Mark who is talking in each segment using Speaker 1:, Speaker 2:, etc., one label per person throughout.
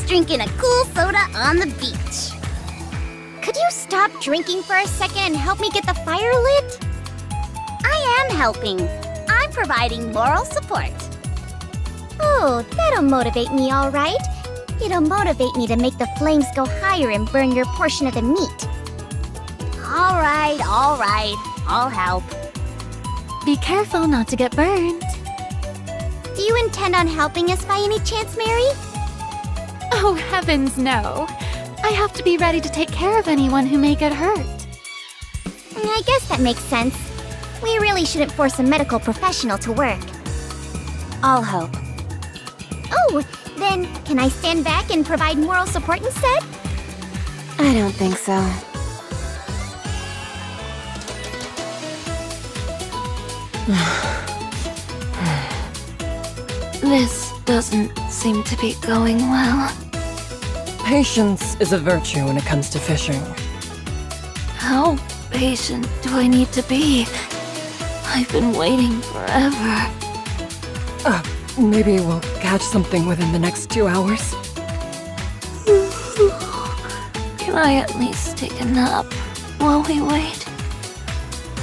Speaker 1: drinking a cool soda on the beach. Could you stop drinking for a second and help me get the fire lit? I am helping. I'm providing moral support. Oh, that'll motivate me, all right. It'll motivate me to make the flames go higher and burn your portion of the meat. All right, I'll help.
Speaker 2: Be careful not to get burned.
Speaker 1: Do you intend on helping us by any chance, Mary?
Speaker 2: Oh, heavens no. I have to be ready to take care of anyone who may get hurt.
Speaker 1: I guess that makes sense. We really shouldn't force a medical professional to work. I'll help. Oh, then can I stand back and provide moral support instead?
Speaker 3: I don't think so. This doesn't seem to be going well.
Speaker 4: Patience is a virtue when it comes to fishing.
Speaker 3: How patient do I need to be? I've been waiting forever.
Speaker 4: Maybe we'll catch something within the next 2 hours.
Speaker 3: Can I at least take a nap while we wait?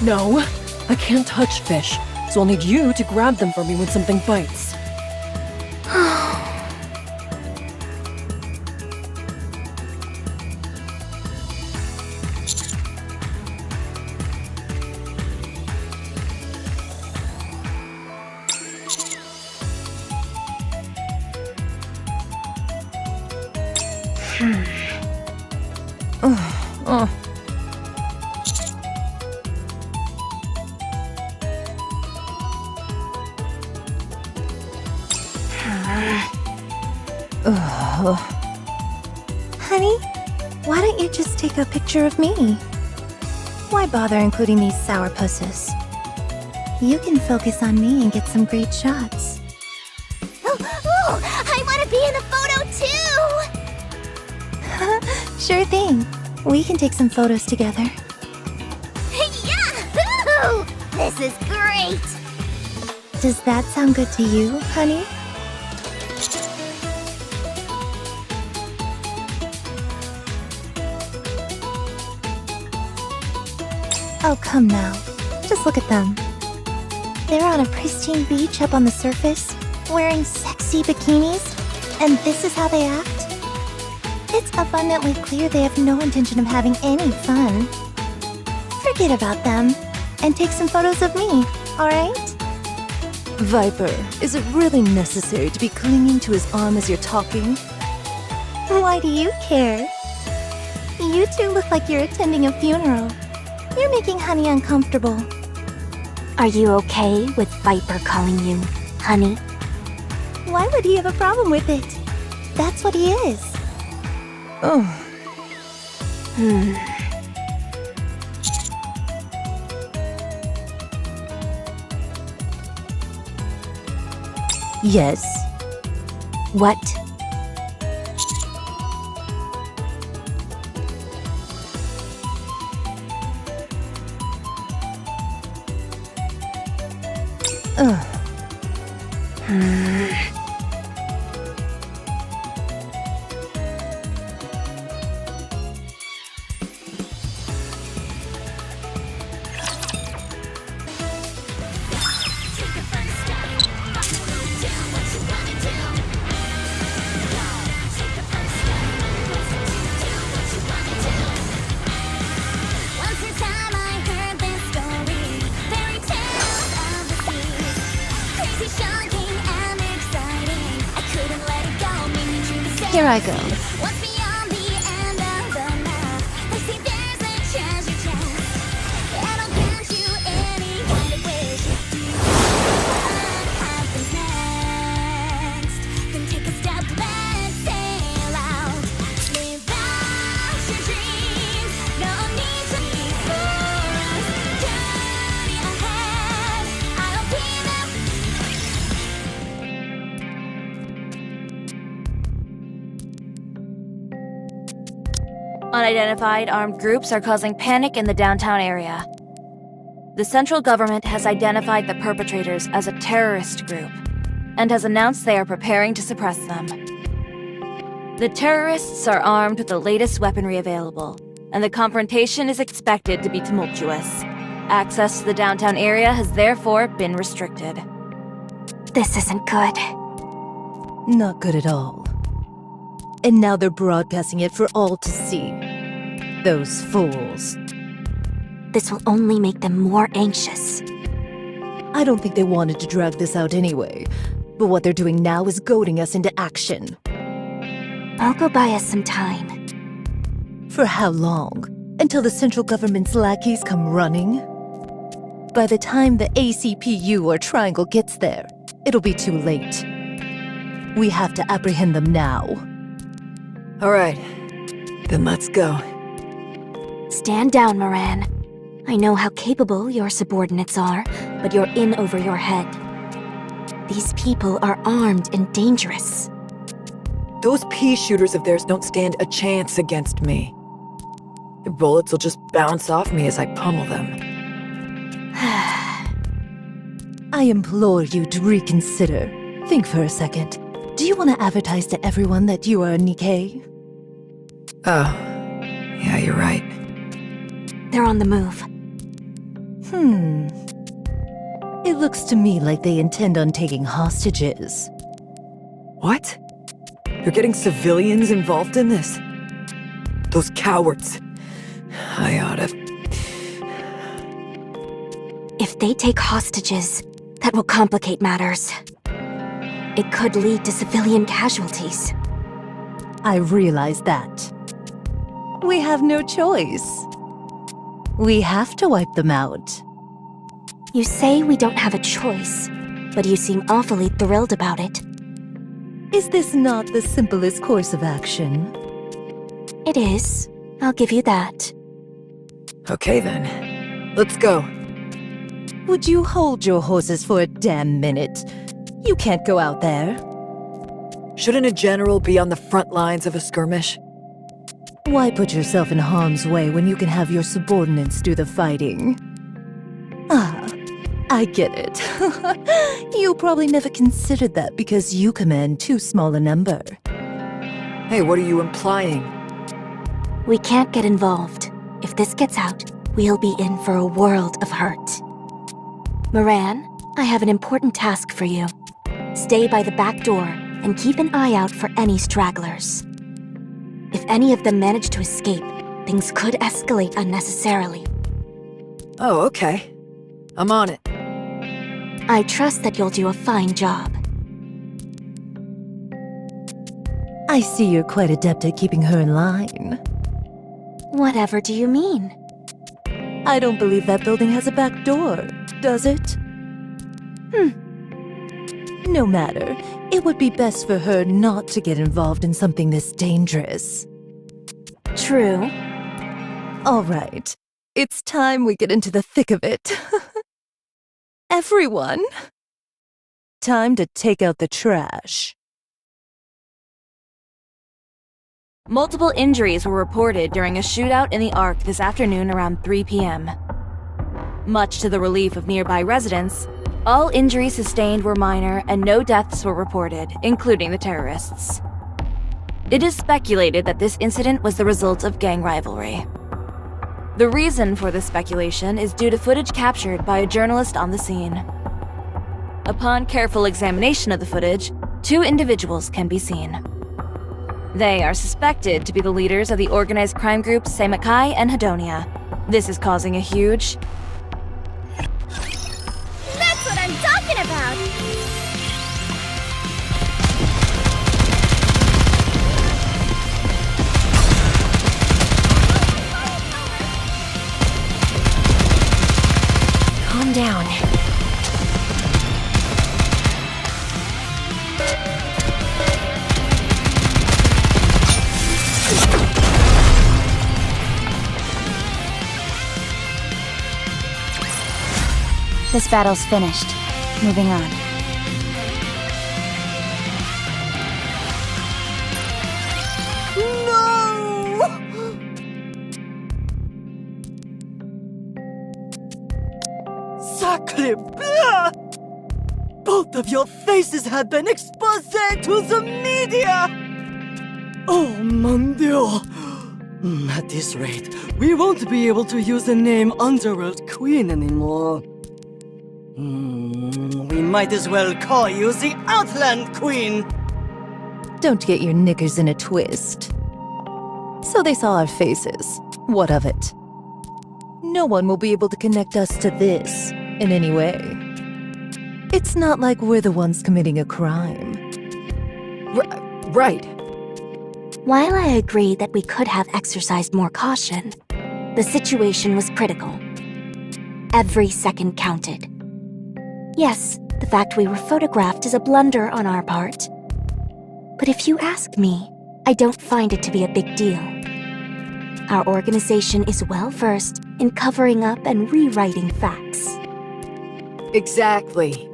Speaker 4: No, I can't touch fish, so I'll need you to grab them for me when something bites.
Speaker 5: Honey, why don't you just take a picture of me? Why bother including these sourpusses? You can focus on me and get some great shots.
Speaker 1: Oh, I want to be in a photo too!
Speaker 5: Sure thing. We can take some photos together.
Speaker 1: Yahoo! This is great!
Speaker 5: Does that sound good to you, honey? Oh, come now. Just look at them. They're on a pristine beach up on the surface, wearing sexy bikinis, and this is how they act? It's abundantly clear they have no intention of having any fun. Forget about them, and take some photos of me, alright?
Speaker 6: Viper, is it really necessary to be clinging to his arm as you're talking?
Speaker 5: Why do you care? You two look like you're attending a funeral. You're making Honey uncomfortable.
Speaker 1: Are you okay with Viper calling you honey?
Speaker 5: Why would he have a problem with it? That's what he is.
Speaker 6: Oh.
Speaker 5: Yes.
Speaker 1: What?
Speaker 5: Here I go.
Speaker 3: Unidentified armed groups are causing panic in the downtown area. The central government has identified the perpetrators as a terrorist group and has announced they are preparing to suppress them. The terrorists are armed with the latest weaponry available, and the confrontation is expected to be tumultuous. Access to the downtown area has therefore been restricted.
Speaker 5: This isn't good.
Speaker 6: Not good at all. And now they're broadcasting it for all to see. Those fools.
Speaker 5: This will only make them more anxious.
Speaker 6: I don't think they wanted to drag this out anyway, but what they're doing now is goading us into action.
Speaker 5: I'll go buy us some time.
Speaker 6: For how long? Until the central government's lackeys come running? By the time the ACPU or Triangle gets there, it'll be too late. We have to apprehend them now.
Speaker 7: All right, then let's go.
Speaker 5: Stand down, Moran. I know how capable your subordinates are, but you're in over your head. These people are armed and dangerous.
Speaker 7: Those pea shooters of theirs don't stand a chance against me. Their bullets will just bounce off me as I pummel them.
Speaker 6: I implore you to reconsider. Think for a second. Do you want to advertise to everyone that you are a Nikke?
Speaker 7: Oh, yeah, you're right.
Speaker 5: They're on the move.
Speaker 6: It looks to me like they intend on taking hostages.
Speaker 7: What? You're getting civilians involved in this? Those cowards. I oughta...
Speaker 5: If they take hostages, that will complicate matters. It could lead to civilian casualties.
Speaker 6: I realize that. We have no choice. We have to wipe them out.
Speaker 5: You say we don't have a choice, but you seem awfully thrilled about it.
Speaker 6: Is this not the simplest course of action?
Speaker 5: It is. I'll give you that.
Speaker 7: Okay then. Let's go.
Speaker 6: Would you hold your horses for a damn minute? You can't go out there.
Speaker 7: Shouldn't a general be on the front lines of a skirmish?
Speaker 6: Why put yourself in harm's way when you can have your subordinates do the fighting? Ah, I get it. You probably never considered that because you command too small a number.
Speaker 7: Hey, what are you implying?
Speaker 5: We can't get involved. If this gets out, we'll be in for a world of hurt. Moran, I have an important task for you. Stay by the back door and keep an eye out for any stragglers. If any of them manage to escape, things could escalate unnecessarily.
Speaker 7: Oh, okay. I'm on it.
Speaker 5: I trust that you'll do a fine job.
Speaker 6: I see you're quite adept at keeping her in line.
Speaker 5: Whatever do you mean?
Speaker 6: I don't believe that building has a back door, does it? No matter. It would be best for her not to get involved in something this dangerous.
Speaker 5: True.
Speaker 6: All right. It's time we get into the thick of it. Everyone. Time to take out the trash.
Speaker 3: Multiple injuries were reported during a shootout in the Arc this afternoon around 3 p.m. Much to the relief of nearby residents, all injuries sustained were minor and no deaths were reported, including the terrorists. It is speculated that this incident was the result of gang rivalry. The reason for this speculation is due to footage captured by a journalist on the scene. Upon careful examination of the footage, 2 individuals can be seen. They are suspected to be the leaders of the organized crime groups Seimakai and Hedonia. This is causing a huge...
Speaker 1: That's what I'm talking about!
Speaker 5: Calm down.
Speaker 8: This battle's finished. Moving on.
Speaker 6: Sacre bleu! Both of your faces have been exposed to the media!
Speaker 9: Oh, mon Dieu! At this rate, we won't be able to use the name Underworld Queen anymore. We might as well call you the Outland Queen!
Speaker 6: Don't get your knickers in a twist. So they saw our faces. What of it? No one will be able to connect us to this in any way. It's not like we're the ones committing a crime.
Speaker 7: Right.
Speaker 8: While I agree that we could have exercised more caution, the situation was critical. Every second counted. Yes, the fact we were photographed is a blunder on our part. But if you ask me, I don't find it to be a big deal. Our organization is well versed in covering up and rewriting facts.
Speaker 7: Exactly.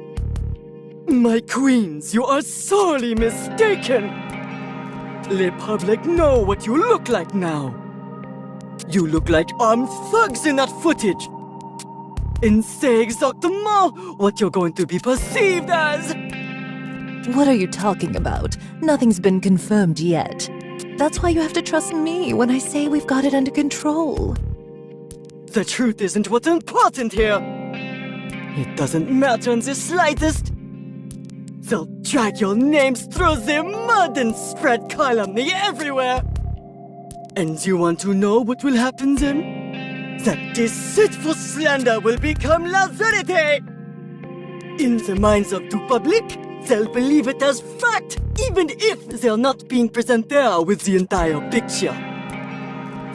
Speaker 9: My queens, you are sorely mistaken! The public know what you look like now. You look like armed thugs in that footage. And say exactement what you're going to be perceived as!
Speaker 6: What are you talking about? Nothing's been confirmed yet. That's why you have to trust me when I say we've got it under control.
Speaker 9: The truth isn't what's important here. It doesn't matter in the slightest. They'll drag your names through the mud and spread calumny everywhere. And you want to know what will happen then? That deceitful slander will become la vérité! In the minds of the public, they'll believe it as fact, even if they're not being present there with the entire picture.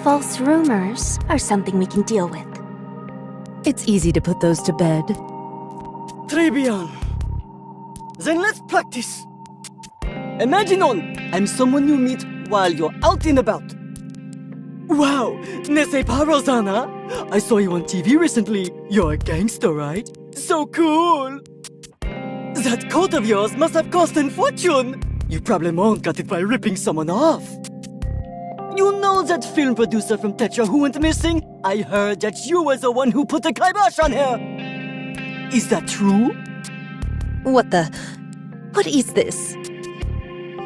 Speaker 8: False rumors are something we can deal with.
Speaker 6: It's easy to put those to bed.
Speaker 9: Très bien. Then let's practice. Imaginons, I'm someone you meet while you're out and about. Wow, n'est-ce pas, Rosanna? I saw you on TV recently. You're a gangster, right? So cool! That coat of yours must have cost a fortune! You probably got it by ripping someone off. You know that film producer from Tetra who went missing? I heard that you were the one who put the kibosh on her! Is that true?
Speaker 6: What is this?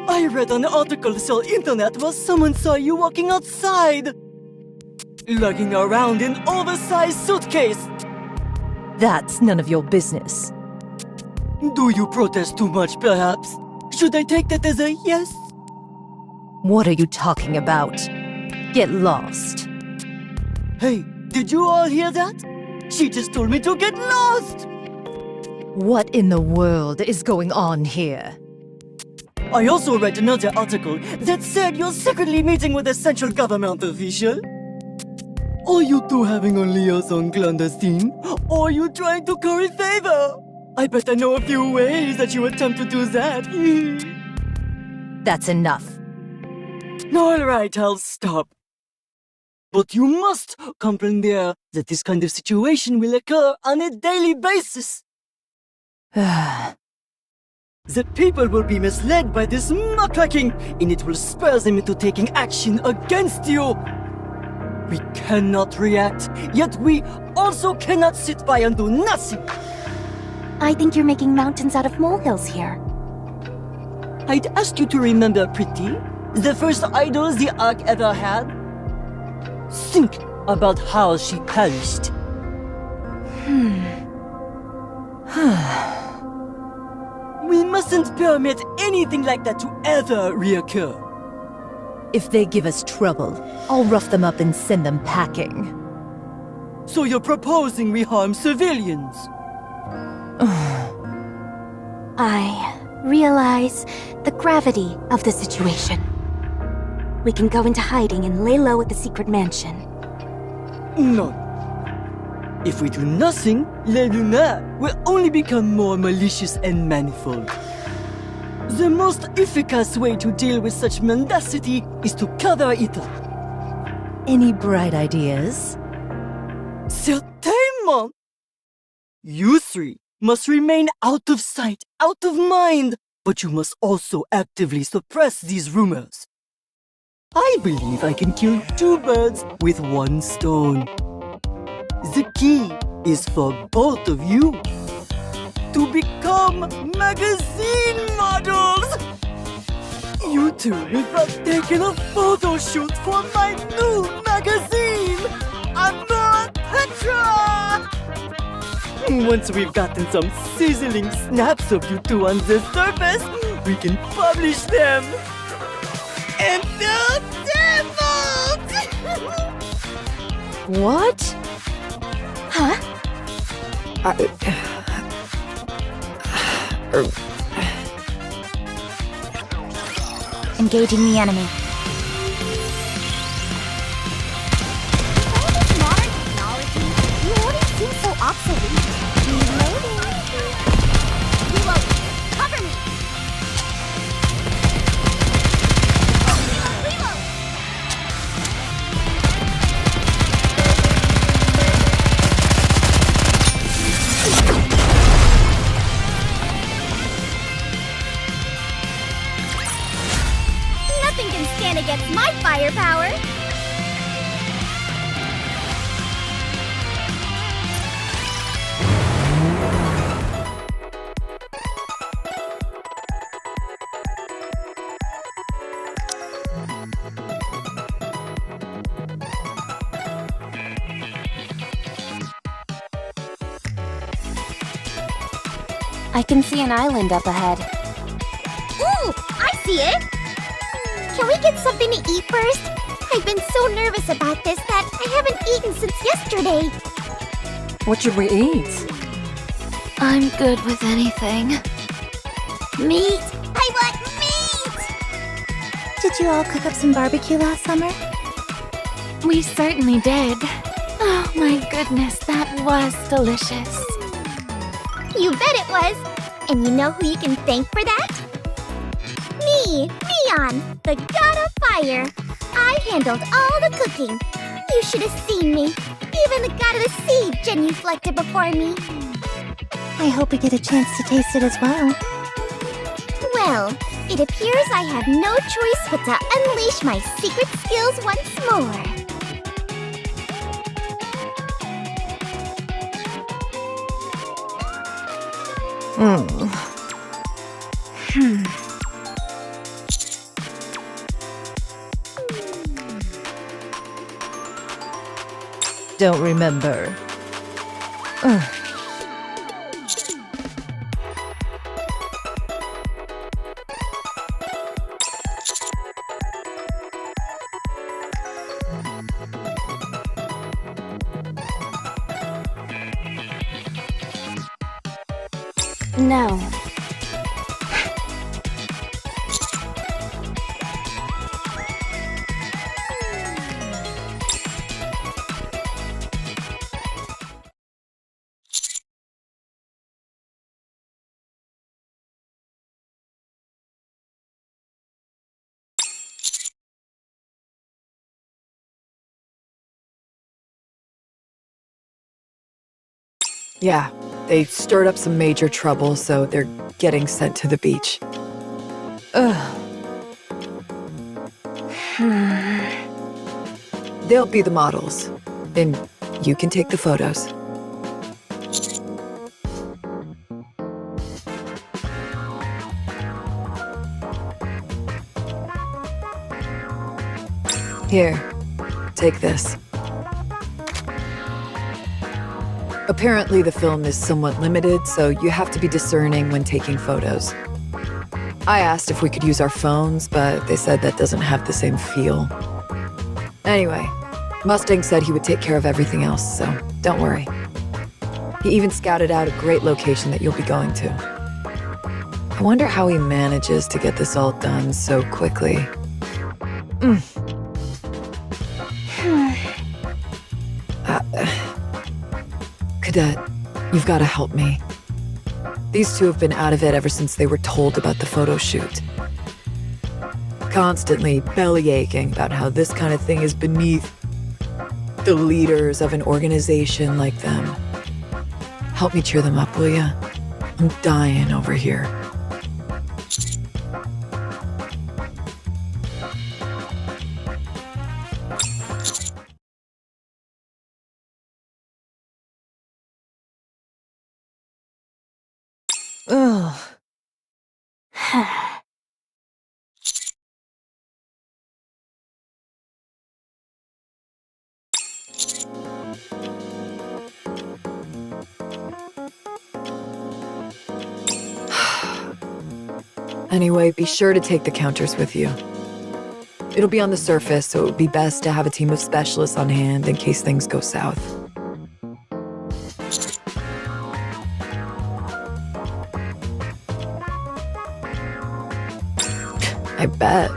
Speaker 9: I read an article on the internet where someone saw you walking outside, lugging around an oversized suitcase.
Speaker 6: That's none of your business.
Speaker 9: Do you protest too much, perhaps? Should I take that as a yes?
Speaker 6: What are you talking about? Get lost.
Speaker 9: Hey, did you all hear that? She just told me to get lost!
Speaker 6: What in the world is going on here?
Speaker 9: I also read another article that said you're secretly meeting with a central government official. Are you two having a liaison clandestine? Or are you trying to curry favor? I bet I know a few ways that you attempt to do that.
Speaker 6: That's enough.
Speaker 9: Alright, I'll stop. But you must comprehend that this kind of situation will occur on a daily basis. The people will be misled by this muckraking, and it will spur them into taking action against you. We cannot react, yet we also cannot sit by and do nothing.
Speaker 8: I think you're making mountains out of molehills here.
Speaker 9: I'd ask you to remember, Pretty, the first idol the Ark ever had. Think about how she perished. We mustn't permit anything like that to ever reoccur.
Speaker 6: If they give us trouble, I'll rough them up and send them packing.
Speaker 9: So you're proposing we harm civilians?
Speaker 8: I realize the gravity of the situation. We can go into hiding and lay low at the secret mansion.
Speaker 9: No. If we do nothing, Les Lunaires will only become more malicious and manifold. The most efficacious way to deal with such mendacity is to cover it up.
Speaker 6: Any bright ideas?
Speaker 9: Certainement! You three must remain out of sight, out of mind, but you must also actively suppress these rumors. I believe I can kill two birds with one stone. The key is for both of you to become magazine models. You to without taking a photo shoot for my new magazine, Amor Petra! Once we've gotten some sizzling snaps of you two on the surface, we can publish them! And the devil!
Speaker 7: What?
Speaker 8: Huh?
Speaker 5: Engaging the enemy.
Speaker 1: All this modern technology, reloading seems so obsolete. Reloading. Reload. Cover me. Reload, reload. Nothing can stand against my firepower.
Speaker 8: I can see an island up ahead.
Speaker 1: Ooh, I see it. Can we get something to eat first? I've been so nervous about this that I haven't eaten since yesterday.
Speaker 4: What should we eat?
Speaker 2: I'm good with anything.
Speaker 1: Meat! I want meat!
Speaker 5: Did you all cook up some barbecue last summer?
Speaker 2: We certainly did. Oh my goodness, that was delicious.
Speaker 1: You bet it was. And you know who you can thank for that? Me, Neon, the god of fire. I handled all the cooking. You should have seen me. Even the god of the sea genuflected before me.
Speaker 5: I hope we get a chance to taste it as well.
Speaker 1: Well, it appears I have no choice but to unleash my secret skills once more.
Speaker 6: Don't remember.
Speaker 8: No.
Speaker 7: Yeah, they stirred up some major trouble, so they're getting sent to the beach. They'll be the models, and you can take the photos. Here, take this. Apparently the film is somewhat limited, so you have to be discerning when taking photos. I asked if we could use our phones, but they said that doesn't have the same feel. Anyway, Mustang said he would take care of everything else, so don't worry. He even scouted out a great location that you'll be going to. I wonder how he manages to get this all done so quickly. Cadet, you've got to help me. These two have been out of it ever since they were told about the photo shoot. Constantly bellyaching about how this kind of thing is beneath the leaders of an organization like them. Help me cheer them up, will ya? I'm dying over here.
Speaker 6: Ugh.
Speaker 7: Anyway, be sure to take the counters with you. It'll be on the surface, so it would be best to have a team of specialists on hand in case things go south. I bet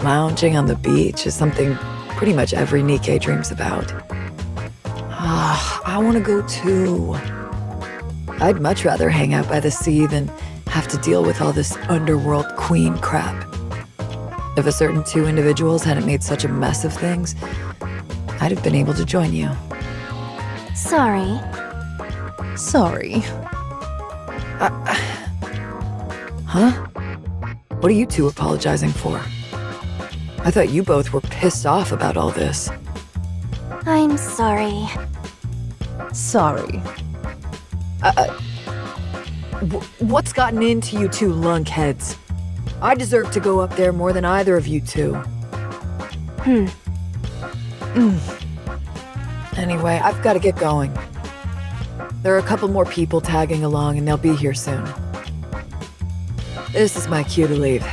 Speaker 7: lounging on the beach is something pretty much every Nikke dreams about. I want to go too. I'd much rather hang out by the sea than have to deal with all this underworld queen crap. If a certain two individuals hadn't made such a mess of things, I'd have been able to join you.
Speaker 8: Sorry.
Speaker 6: Sorry.
Speaker 7: Huh? What are you two apologizing for? I thought you both were pissed off about all this.
Speaker 8: I'm sorry.
Speaker 6: Sorry.
Speaker 7: What's gotten into you two lunkheads? I deserve to go up there more than either of you two. Anyway, I've got to get going. There are a couple more people tagging along and they'll be here soon. This is my cue to leave.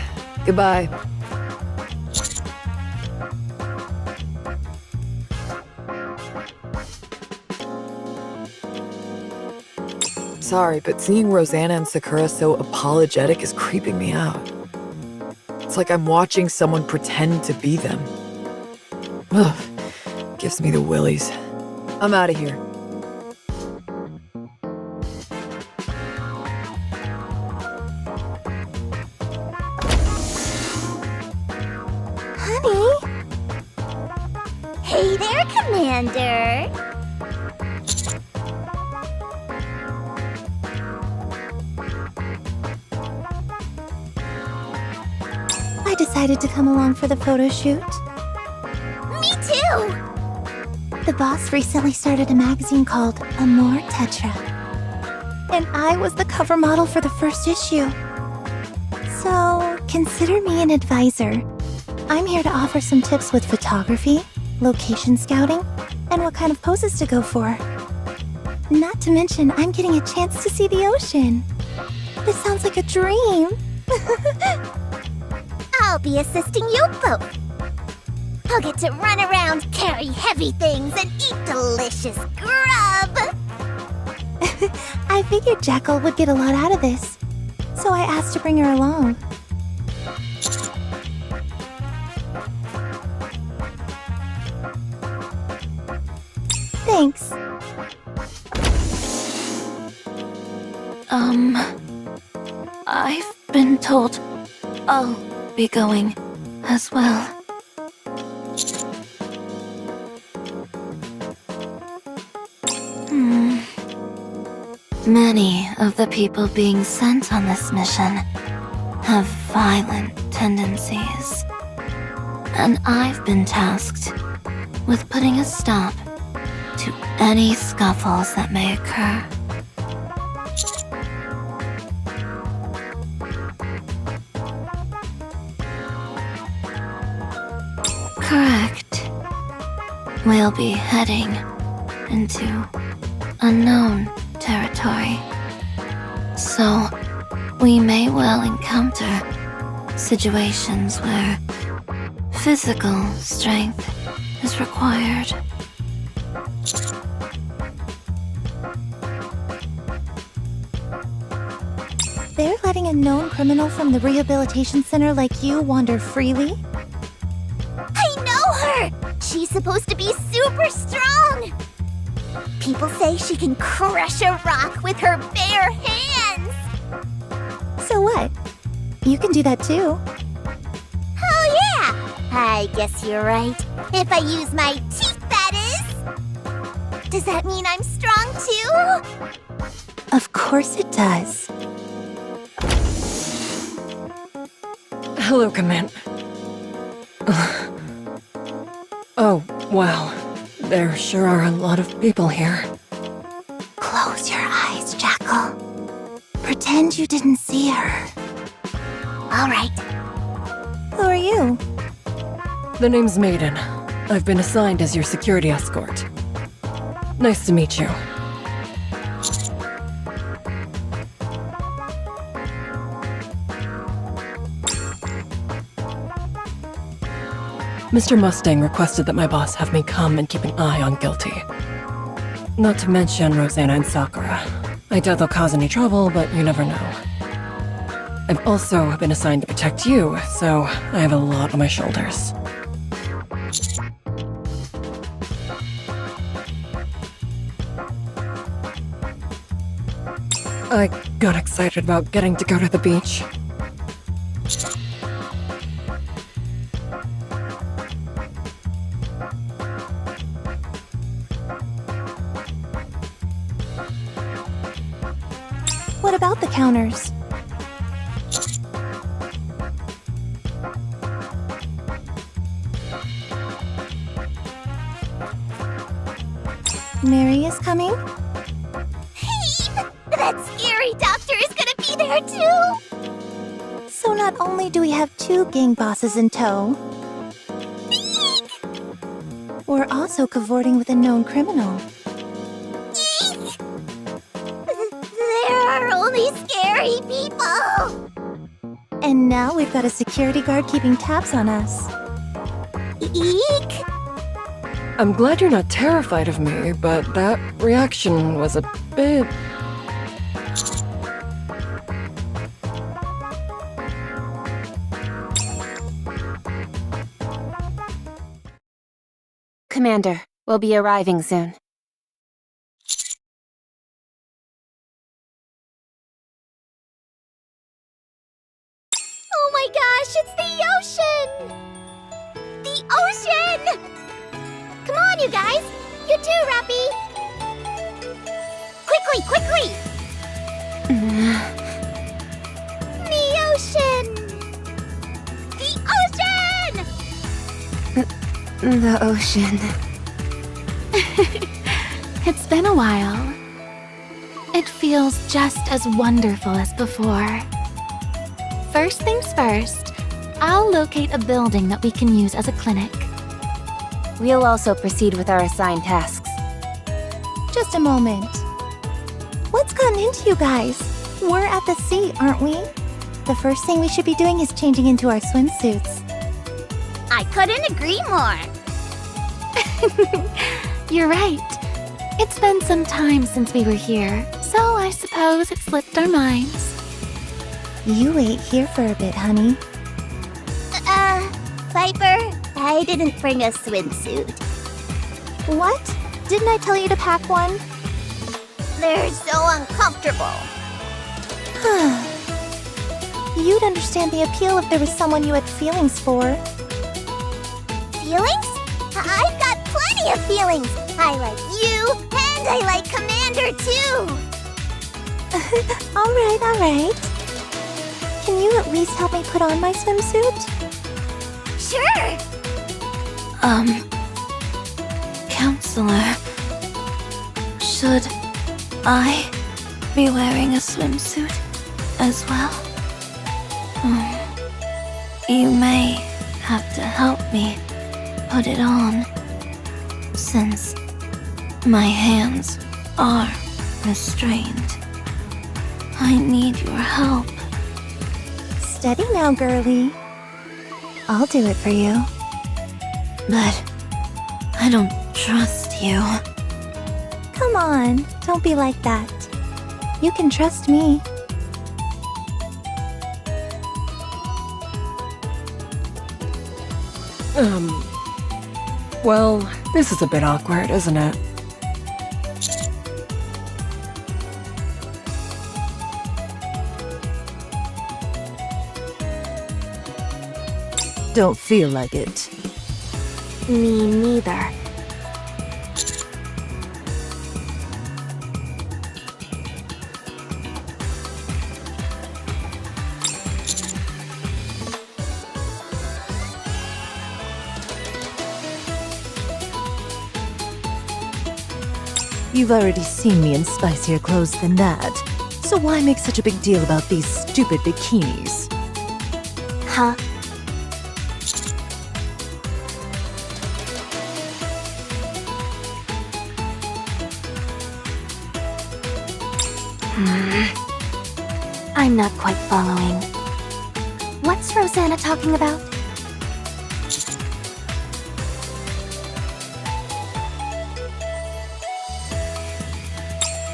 Speaker 7: Goodbye. Sorry, but seeing Rosanna and Sakura so apologetic is creeping me out. It's like I'm watching someone pretend to be them. Ugh, gives me the willies. I'm out of here.
Speaker 1: Honey? Hey there, Commander.
Speaker 5: I decided to come along for the photo shoot.
Speaker 1: Me too!
Speaker 5: The boss recently started a magazine called Amor Tetra. And I was the cover model for the first issue. So, consider me an advisor. I'm here to offer some tips with photography, location scouting, and what kind of poses to go for. Not to mention, I'm getting a chance to see the ocean. This sounds like a dream.
Speaker 1: I'll be assisting you both. I'll get to run around, carry heavy things, and eat delicious grub.
Speaker 5: I figured Jackal would get a lot out of this, so I asked to bring her along. Thanks.
Speaker 2: I've been told I'll be going as well. Many of the people being sent on this mission have violent tendencies, and I've been tasked with putting a stop to any scuffles that may occur. Correct. We'll be heading into unknown territory. So, we may well encounter situations where physical strength is required.
Speaker 5: They're letting a known criminal from the rehabilitation center like you wander freely?
Speaker 1: I know her! She's supposed to be super strong! People say she can crush a rock with her bare hands!
Speaker 5: So what? You can do that too.
Speaker 1: Oh yeah! I guess you're right. If I use my teeth, that is! Does that mean I'm strong too?
Speaker 5: Of course it does.
Speaker 4: Hello, Command. Oh, wow. There sure are a lot of people here.
Speaker 5: Close your eyes, Jackal. Pretend you didn't see her.
Speaker 1: All right.
Speaker 5: Who are you?
Speaker 4: The name's Maiden. I've been assigned as your security escort. Nice to meet you. Mr. Mustang requested that my boss have me come and keep an eye on Guilty. Not to mention Rosanna and Sakura. I doubt they'll cause any trouble, but you never know. I've also been assigned to protect you, so I have a lot on my shoulders. I got excited about getting to go to the beach.
Speaker 5: What about the counters? Mary is coming?
Speaker 1: That scary doctor is gonna be there too!
Speaker 5: So not only do we have 2 gang bosses in tow, we're also cavorting with a known criminal.
Speaker 1: There are only scary people!
Speaker 5: And now we've got a security guard keeping tabs on us.
Speaker 1: Eek!
Speaker 4: I'm glad you're not terrified of me, but that reaction was a bit...
Speaker 3: Commander, we'll be arriving soon.
Speaker 1: Oh my gosh, it's the ocean! The ocean! Come on, you guys! You too, Rappy! Quickly, quickly! The ocean! The ocean!
Speaker 8: The ocean. It's been a while. It feels just as wonderful as before. First things first, I'll locate a building that we can use as a clinic.
Speaker 3: We'll also proceed with our assigned tasks.
Speaker 5: Just a moment. What's gotten into you guys? We're at the sea, aren't we? The first thing we should be doing is changing into our swimsuits.
Speaker 1: I couldn't agree more!
Speaker 8: You're right. It's been some time since we were here, so I suppose it slipped our minds.
Speaker 5: You wait here for a bit, honey.
Speaker 1: Viper, I didn't bring a swimsuit.
Speaker 5: What? Didn't I tell you to pack one?
Speaker 1: They're so uncomfortable.
Speaker 5: You'd understand the appeal if there was someone you had feelings for.
Speaker 1: Feelings? I've got plenty of feelings. I like you, and I like Commander too.
Speaker 5: Alright. Can you at least help me put on my swimsuit?
Speaker 1: Sure.
Speaker 2: Counselor, should I be wearing a swimsuit as well? You may have to help me put it on, since my hands are restrained. I need your help.
Speaker 5: Steady now, girlie. I'll do it for you.
Speaker 2: But I don't trust you.
Speaker 5: Come on, don't be like that. You can trust me.
Speaker 4: Well, this is a bit awkward, isn't it?
Speaker 6: Don't feel like it.
Speaker 8: Me neither.
Speaker 6: You've already seen me in spicier clothes than that. So why make such a big deal about these stupid bikinis?
Speaker 8: Huh? I'm not quite following. What's Rosanna talking about?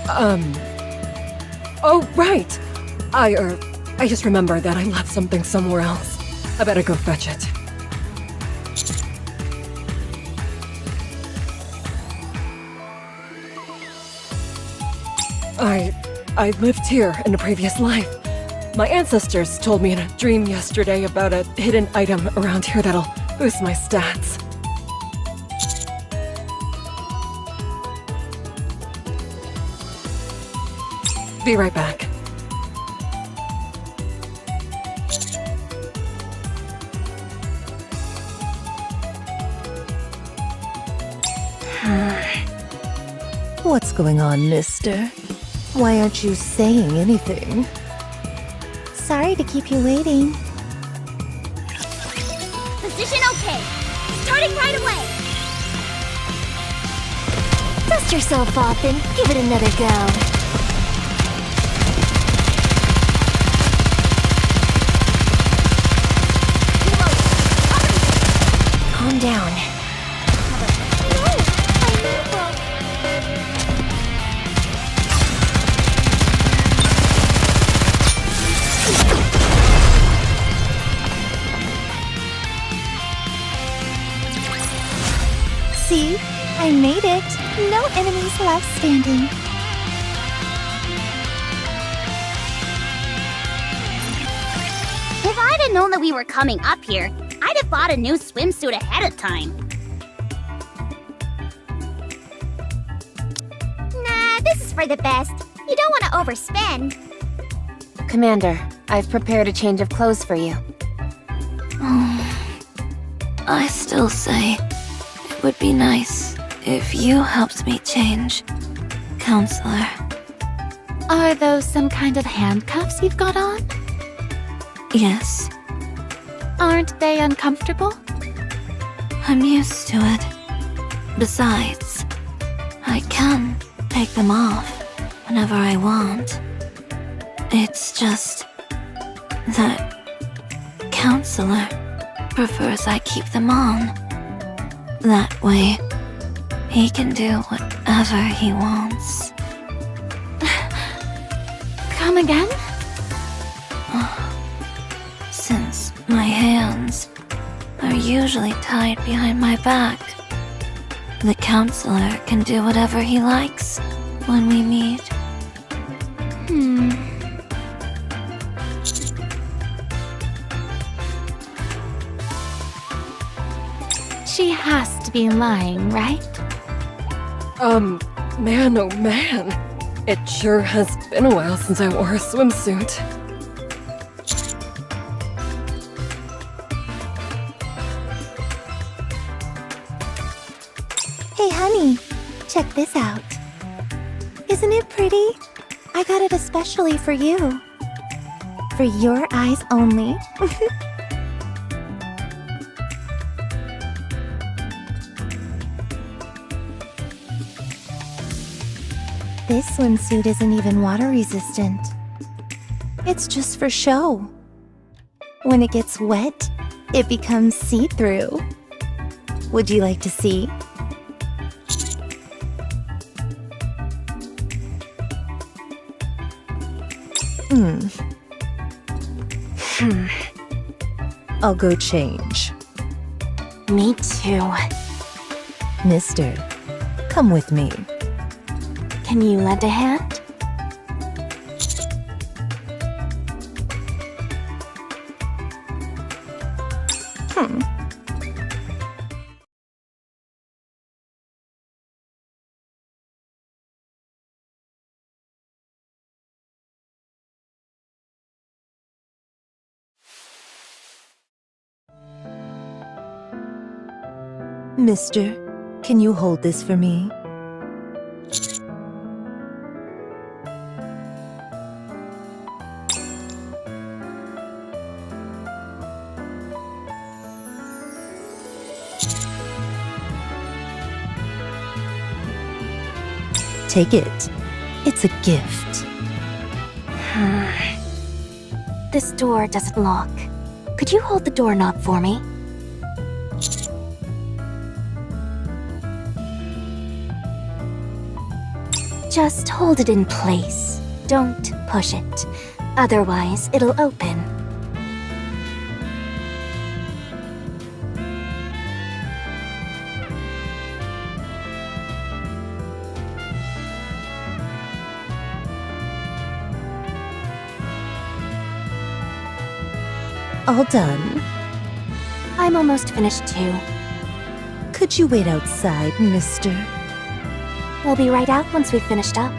Speaker 4: Oh, right! I just remembered that I left something somewhere else. I better go fetch it. I lived here in a previous life. My ancestors told me in a dream yesterday about a hidden item around here that'll boost my stats. Be right back.
Speaker 6: What's going on, mister? Why aren't you saying anything?
Speaker 5: Sorry to keep you waiting.
Speaker 1: Position okay. Starting right away.
Speaker 8: Dust yourself off and give it another go. Calm down.
Speaker 5: See? I made it. No enemies left standing.
Speaker 1: If I'd have known that we were coming up here, I'd have bought a new swimsuit ahead of time. Nah, this is for the best. You don't want to overspend.
Speaker 8: Commander, I've prepared a change of clothes for you.
Speaker 2: I still say it would be nice if you helped me change, Counselor.
Speaker 8: Are those some kind of handcuffs you've got on?
Speaker 2: Yes,
Speaker 8: Aren't they uncomfortable?
Speaker 2: I'm used to it. Besides, I can take them off whenever I want. It's just that Counselor prefers I keep them on. That way, he can do whatever he wants.
Speaker 8: Come again?
Speaker 2: Since my hands are usually tied behind my back, the Counselor can do whatever he likes when we meet.
Speaker 8: She has to be lying, right?
Speaker 4: Man, oh man. It sure has been a while since I wore a swimsuit.
Speaker 5: Hey, honey, check this out. Isn't it pretty? I got it especially for you. For your eyes only. This swimsuit isn't even water resistant. It's just for show. When it gets wet, it becomes see-through. Would you like to see?
Speaker 6: I'll go change.
Speaker 8: Me too.
Speaker 6: Mister, come with me.
Speaker 8: Can you lend a hand?
Speaker 6: Mister, can you hold this for me? Take it. It's a gift.
Speaker 8: This door doesn't lock. Could you hold the doorknob for me? Just hold it in place. Don't push it. Otherwise, it'll open.
Speaker 6: All done.
Speaker 8: I'm almost finished too.
Speaker 6: Could you wait outside, mister?
Speaker 8: We'll be right out once we've finished up.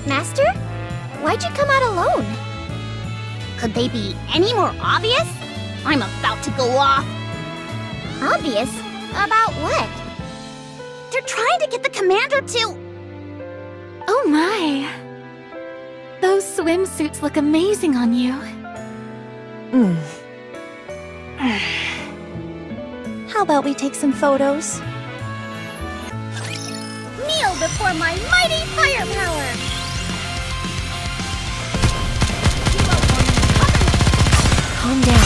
Speaker 1: Master? Why'd you come out alone? Could they be any more obvious? I'm about to go off. Obvious? About what? They're trying to get the commander to...
Speaker 2: Oh my! Those swimsuits look amazing on you.
Speaker 5: How about we take some photos?
Speaker 1: Kneel before my mighty firepower!
Speaker 3: Calm down.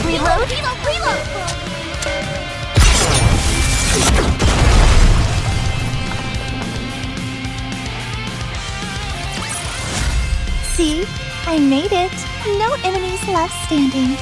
Speaker 1: Reload, reload, reload!
Speaker 5: See? I made it. No enemies left standing.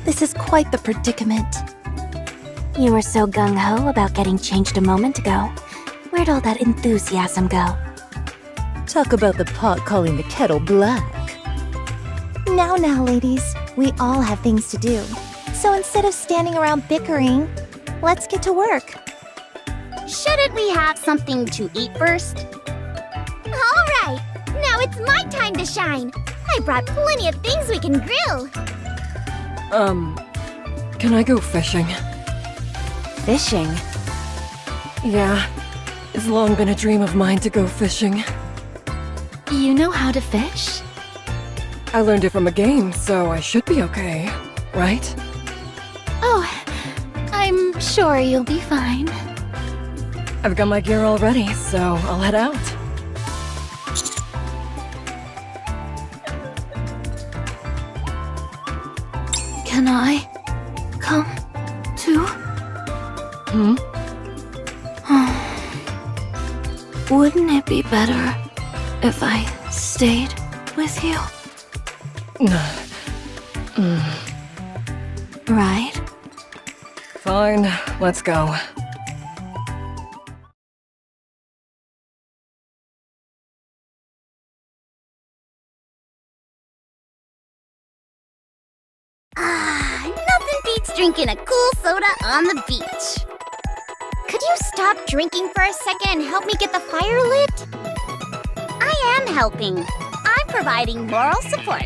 Speaker 5: This is quite the predicament.
Speaker 8: You were so gung-ho about getting changed a moment ago. Where'd all that enthusiasm go?
Speaker 6: Talk about the pot calling the kettle black.
Speaker 5: Now, ladies. We all have things to do. So instead of standing around bickering, let's get to work.
Speaker 1: Shouldn't we have something to eat first? All right, now it's my time to shine. I brought plenty of things we can grill.
Speaker 4: Can I go fishing?
Speaker 3: Fishing?
Speaker 4: Yeah, it's long been a dream of mine to go fishing.
Speaker 2: You know how to fish?
Speaker 4: I learned it from a game, so I should be okay, right?
Speaker 2: Oh, I'm sure you'll be fine.
Speaker 4: I've got my gear all ready, so I'll head out.
Speaker 2: Can I come too? Wouldn't it be better if I stayed with you? Right?
Speaker 4: Fine, let's go.
Speaker 1: Nothing beats drinking a cool soda on the beach. Could you stop drinking for a second and help me get the fire lit? I am helping. I'm providing moral support.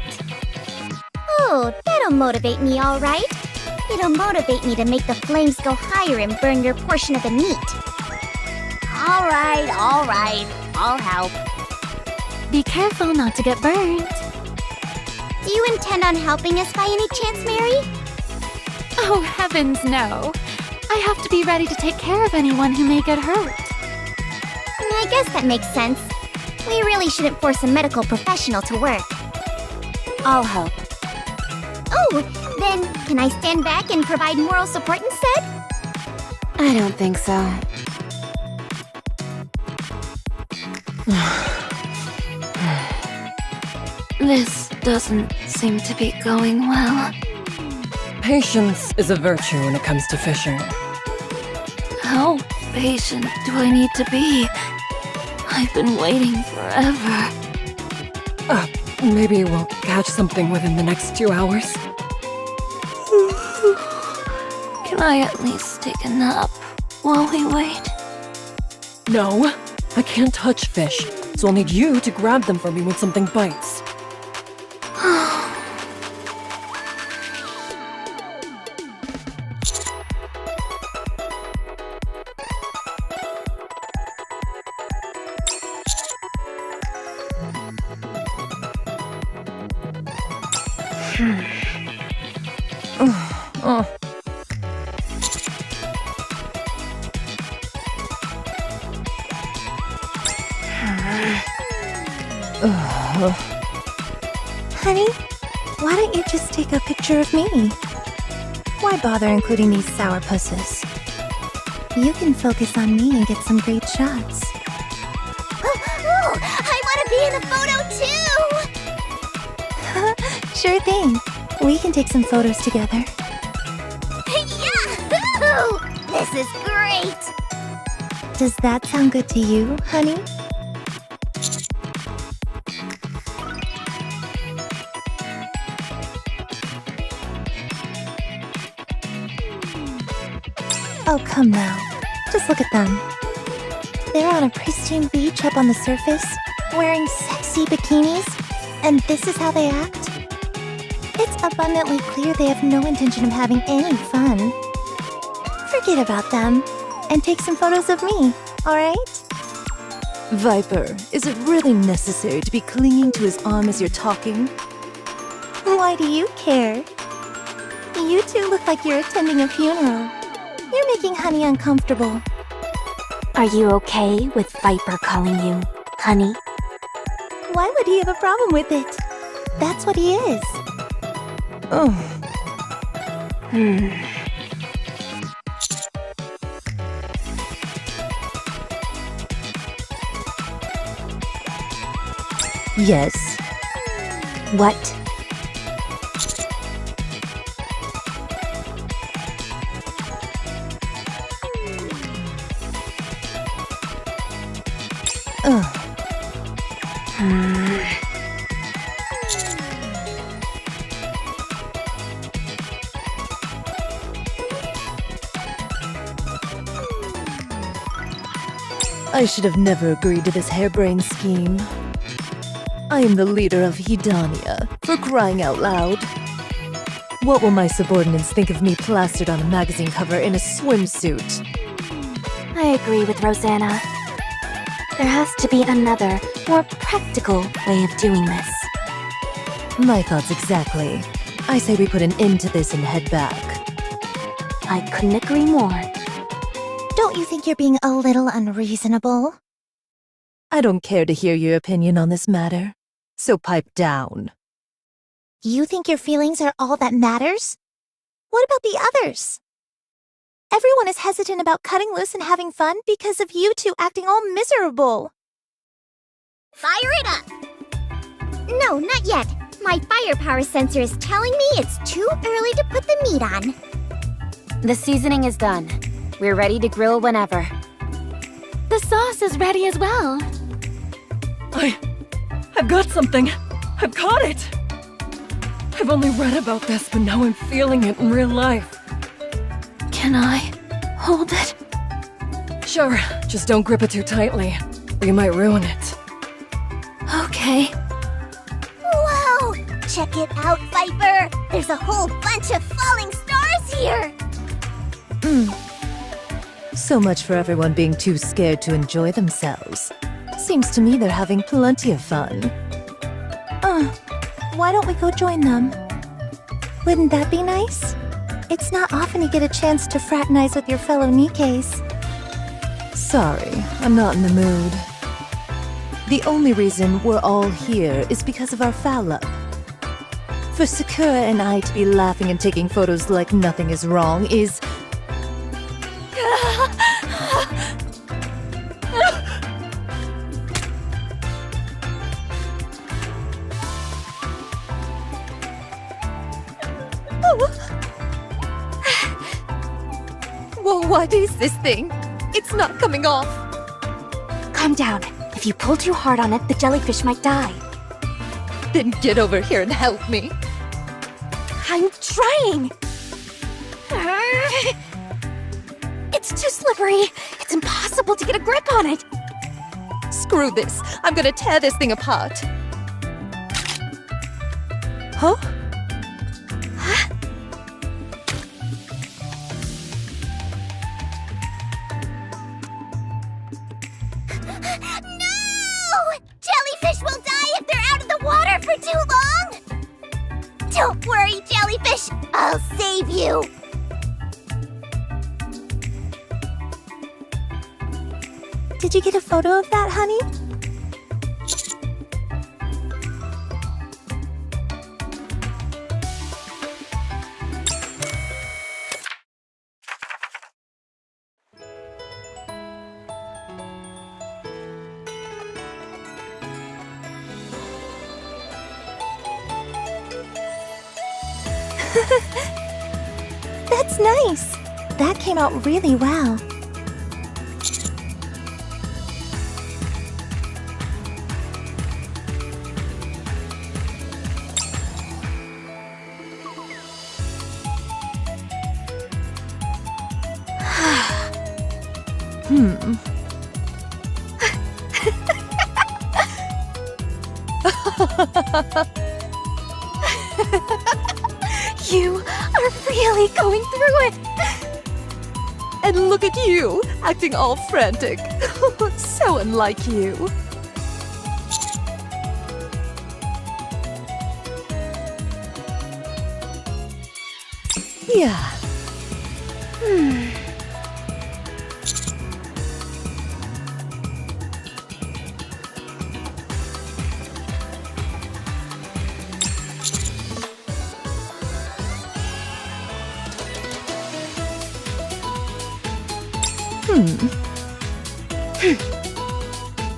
Speaker 1: Oh, that'll motivate me, all right. It'll motivate me to make the flames go higher and burn your portion of the meat. All right, I'll help.
Speaker 2: Be careful not to get burned.
Speaker 1: Do you intend on helping us by any chance, Mary?
Speaker 2: Oh, heavens no. I have to be ready to take care of anyone who may get hurt.
Speaker 1: I guess that makes sense. We really shouldn't force a medical professional to work.
Speaker 3: I'll help.
Speaker 1: Oh, then can I stand back and provide moral support instead?
Speaker 3: I don't think so.
Speaker 2: This doesn't seem to be going well.
Speaker 4: Patience is a virtue when it comes to fishing.
Speaker 2: How patient do I need to be? I've been waiting forever.
Speaker 4: Maybe we'll catch something within the next 2 hours.
Speaker 2: Can I at least take a nap while we wait?
Speaker 4: No, I can't touch fish, so I'll need you to grab them for me when something bites.
Speaker 5: Honey, why don't you just take a picture of me? Why bother including these sourpusses? You can focus on me and get some great shots.
Speaker 1: Oh, I want to be in a photo too!
Speaker 5: Sure thing. We can take some photos together.
Speaker 1: Yahoo! This is great!
Speaker 5: Does that sound good to you, honey? Oh, come now. Just look at them. They're on a pristine beach up on the surface, wearing sexy bikinis, and this is how they act? It's abundantly clear they have no intention of having any fun. Forget about them, and take some photos of me, alright?
Speaker 6: Viper, is it really necessary to be clinging to his arm as you're talking?
Speaker 5: Why do you care? You two look like you're attending a funeral. You're making Honey uncomfortable.
Speaker 8: Are you okay with Viper calling you honey?
Speaker 5: Why would he have a problem with it? That's what he is.
Speaker 6: Oh. Yes.
Speaker 8: What?
Speaker 6: I should have never agreed to this harebrained scheme. I am the leader of Hedania, for crying out loud. What will my subordinates think of me plastered on a magazine cover in a swimsuit?
Speaker 8: I agree with Rosanna. There has to be another, more practical way of doing this.
Speaker 6: My thoughts exactly. I say we put an end to this and head back.
Speaker 8: I couldn't agree more.
Speaker 5: Don't you think you're being a little unreasonable?
Speaker 6: I don't care to hear your opinion on this matter, so pipe down.
Speaker 5: You think your feelings are all that matters? What about the others? Everyone is hesitant about cutting loose and having fun because of you two acting all miserable.
Speaker 1: Fire it up! No, not yet. My firepower sensor is telling me it's too early to put the meat on.
Speaker 3: The seasoning is done. We're ready to grill whenever.
Speaker 8: The sauce is ready as well.
Speaker 4: I've got something. I've got it. I've only read about this, but now I'm feeling it in real life.
Speaker 2: Can I hold it?
Speaker 4: Sure, just don't grip it too tightly, or you might ruin it.
Speaker 2: Okay.
Speaker 1: Wow! Check it out, Viper! There's a whole bunch of falling stars here!
Speaker 6: So much for everyone being too scared to enjoy themselves. Seems to me they're having plenty of fun.
Speaker 5: Why don't we go join them? Wouldn't that be nice? It's not often you get a chance to fraternize with your fellow Nikkes.
Speaker 6: Sorry, I'm not in the mood. The only reason we're all here is because of our foul up. For Sakura and I to be laughing and taking photos like nothing is wrong is...
Speaker 5: Well, what is this thing? It's not coming off.
Speaker 8: Calm down. If you pull too hard on it, the jellyfish might die.
Speaker 5: Then get over here and help me.
Speaker 8: I'm trying! It's too slippery. It's impossible to get a grip on it.
Speaker 6: Screw this. I'm gonna tear this thing apart. Huh?
Speaker 1: No! Jellyfish will die if they're out of the water for too long! Don't worry, Jellyfish. I'll save you.
Speaker 5: Did you get a photo of that, honey? That's nice. That came out really well.
Speaker 6: You are really going through it! And look at you, acting all frantic. So unlike you. Yeah.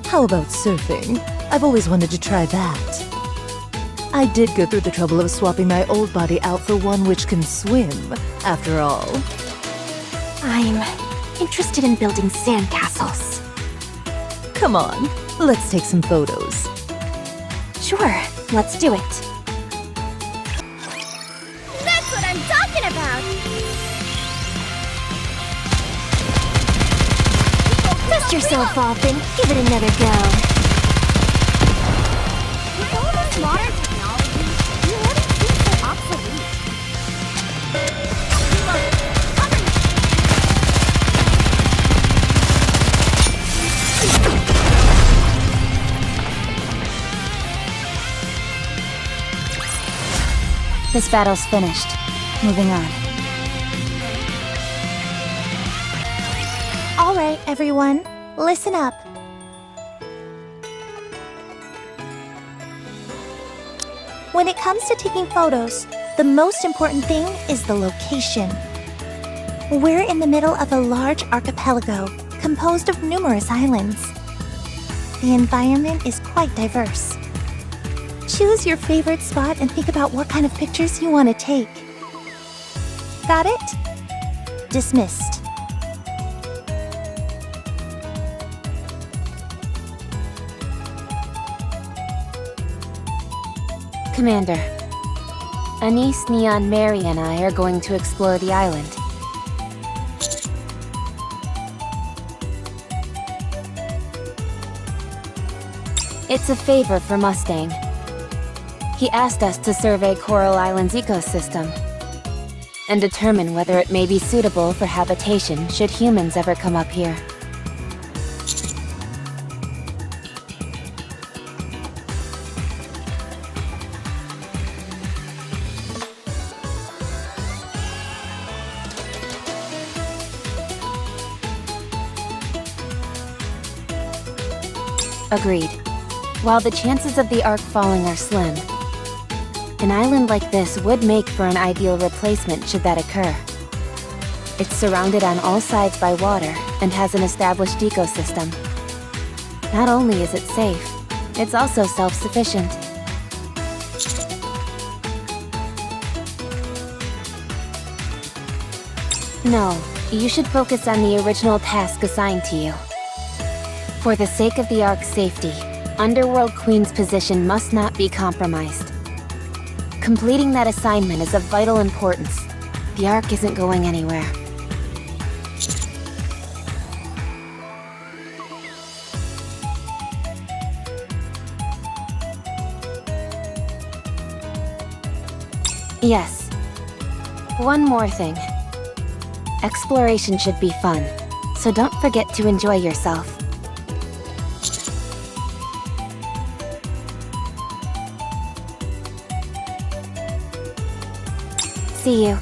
Speaker 6: How about surfing? I've always wanted to try that. I did go through the trouble of swapping my old body out for one which can swim, after all.
Speaker 8: I'm interested in building sandcastles.
Speaker 6: Come on, let's take some photos.
Speaker 8: Sure, let's do it.
Speaker 1: That's what I'm talking about!
Speaker 8: Dust yourself off and give it another go.
Speaker 1: With all this modern technology, you wouldn't seem so obsolete.
Speaker 8: This battle's finished. Moving on.
Speaker 5: All right, everyone, listen up. When it comes to taking photos, the most important thing is the location. We're in the middle of a large archipelago composed of numerous islands. The environment is quite diverse. Choose your favorite spot and think about what kind of pictures you want to take. Got it? Dismissed.
Speaker 8: Commander, Anise, Neon, Mary, and I are going to explore the island. It's a favor for Mustang. He asked us to survey Coral Island's ecosystem and determine whether it may be suitable for habitation should humans ever come up here. Agreed. While the chances of the Ark falling are slim, an island like this would make for an ideal replacement should that occur. It's surrounded on all sides by water and has an established ecosystem. Not only is it safe, it's also self-sufficient. No, you should focus on the original task assigned to you. For the sake of the Ark's safety, Underworld Queen's position must not be compromised. Completing that assignment is of vital importance. The Ark isn't going anywhere. Yes. One more thing. Exploration should be fun, so don't forget to enjoy yourself. See you.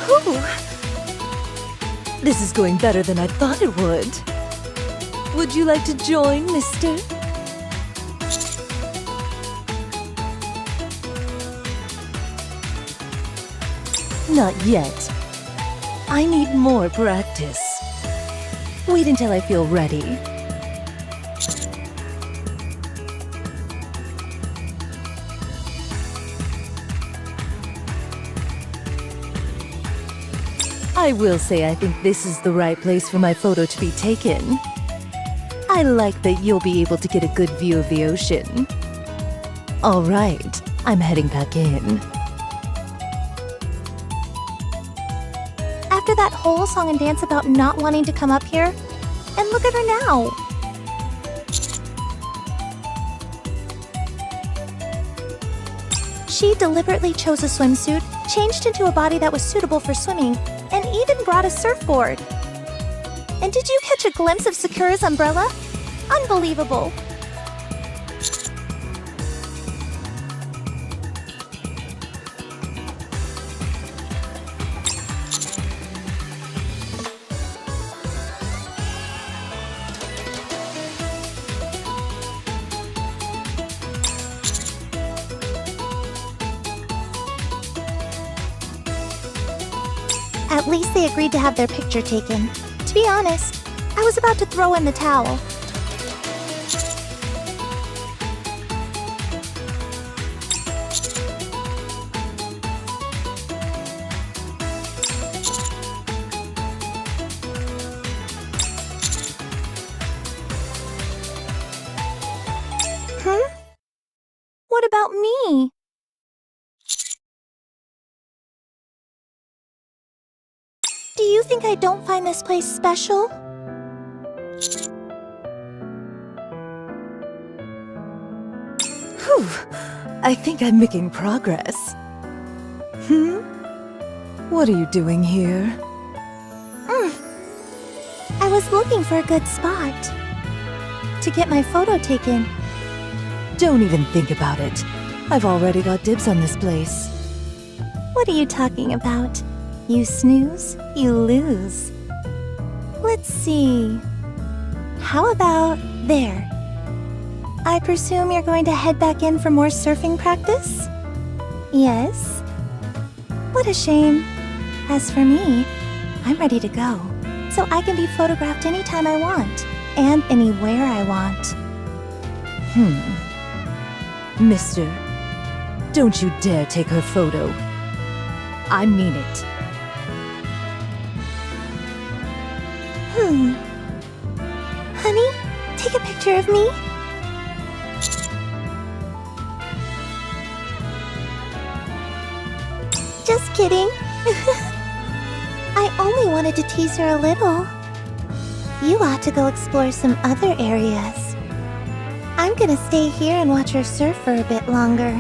Speaker 6: Whew. This is going better than I thought it would. Would you like to join, mister? Not yet. I need more practice. Wait until I feel ready. I will say I think this is the right place for my photo to be taken. I like that you'll be able to get a good view of the ocean. All right, I'm heading back in.
Speaker 5: After that whole song and dance about not wanting to come up here, and look at her now. She deliberately chose a swimsuit, changed into a body that was suitable for swimming, and even brought a surfboard. And did you catch a glimpse of Sakura's umbrella? Unbelievable. At least they agreed to have their picture taken. To be honest, I was about to throw in the towel. What about me? Do you think I don't find this place special?
Speaker 6: Whew, I think I'm making progress. What are you doing here?
Speaker 5: I was looking for a good spot to get my photo taken.
Speaker 6: Don't even think about it. I've already got dibs on this place.
Speaker 5: What are you talking about? You snooze, you lose. Let's see. How about there? I presume you're going to head back in for more surfing practice? Yes? What a shame. As for me, I'm ready to go, so I can be photographed anytime I want, and anywhere I want.
Speaker 6: Mister, don't you dare take her photo. I mean it.
Speaker 5: Honey, take a picture of me. Just kidding. I only wanted to tease her a little. You ought to go explore some other areas. I'm gonna stay here and watch her surf for a bit longer.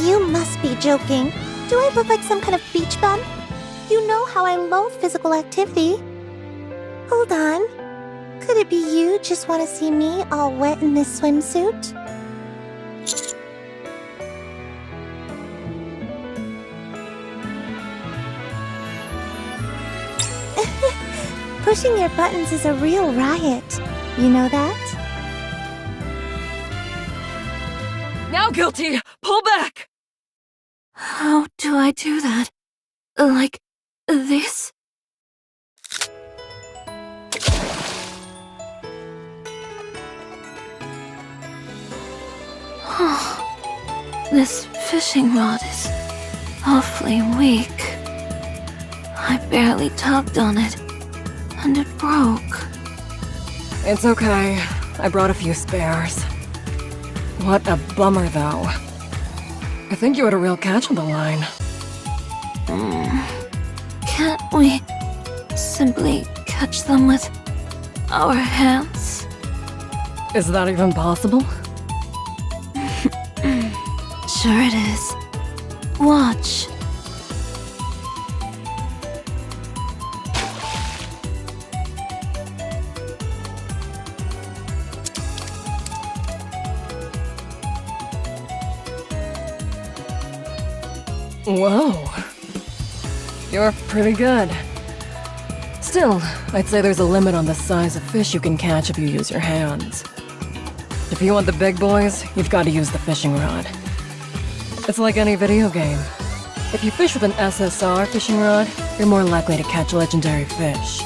Speaker 5: You must be joking. Do I look like some kind of beach bum? You know how I loathe physical activity. Hold on. Could it be you just want to see me all wet in this swimsuit? Pushing your buttons is a real riot. You know that?
Speaker 4: Now, Guilty! Pull back!
Speaker 2: How do I do that? Like this? Oh, this fishing rod is awfully weak. I barely tugged on it, and it broke.
Speaker 4: It's okay. I brought a few spares. What a bummer, though. I think you had a real catch on the line.
Speaker 2: Can't we simply catch them with our hands?
Speaker 4: Is that even possible?
Speaker 2: Sure it is. Watch.
Speaker 4: Whoa. You're pretty good. Still, I'd say there's a limit on the size of fish you can catch if you use your hands. If you want the big boys, you've got to use the fishing rod. It's like any video game. If you fish with an SSR fishing rod, you're more likely to catch legendary fish.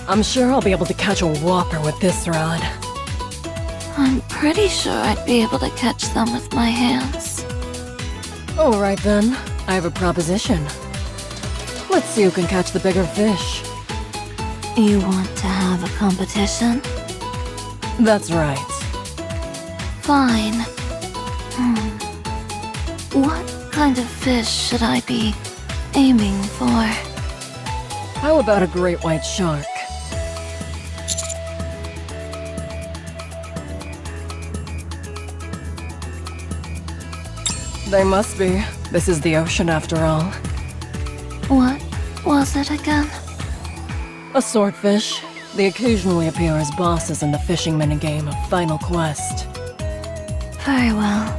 Speaker 4: I'm sure I'll be able to catch a whopper with this rod.
Speaker 2: I'm pretty sure I'd be able to catch them with my hands.
Speaker 4: Alright then, I have a proposition. Let's see who can catch the bigger fish.
Speaker 2: You want to have a competition?
Speaker 4: That's right.
Speaker 2: Fine. What kind of fish should I be aiming for?
Speaker 4: How about a great white shark? They must be. This is the ocean after all.
Speaker 2: What was it again?
Speaker 4: A swordfish. They occasionally appear as bosses in the fishing minigame of Final Quest.
Speaker 2: Very well.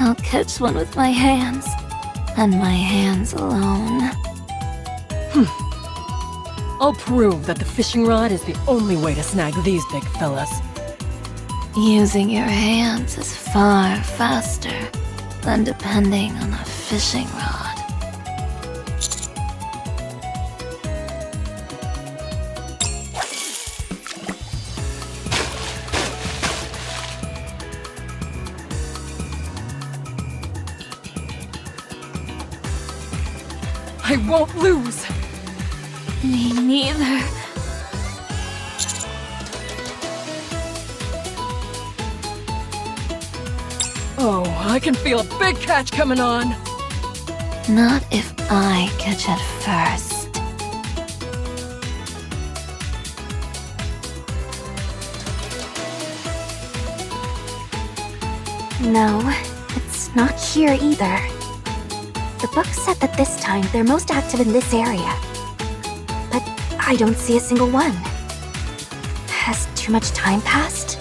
Speaker 2: I'll catch one with my hands. And my hands alone.
Speaker 4: I'll prove that the fishing rod is the only way to snag these big fellas.
Speaker 2: Using your hands is far faster than depending on a fishing rod.
Speaker 4: I won't lose!
Speaker 2: Me neither.
Speaker 4: Oh, I can feel a big catch coming on!
Speaker 2: Not if I catch it first.
Speaker 8: No, it's not here either. The book said that this time they're most active in this area. But I don't see a single one. Has too much time passed?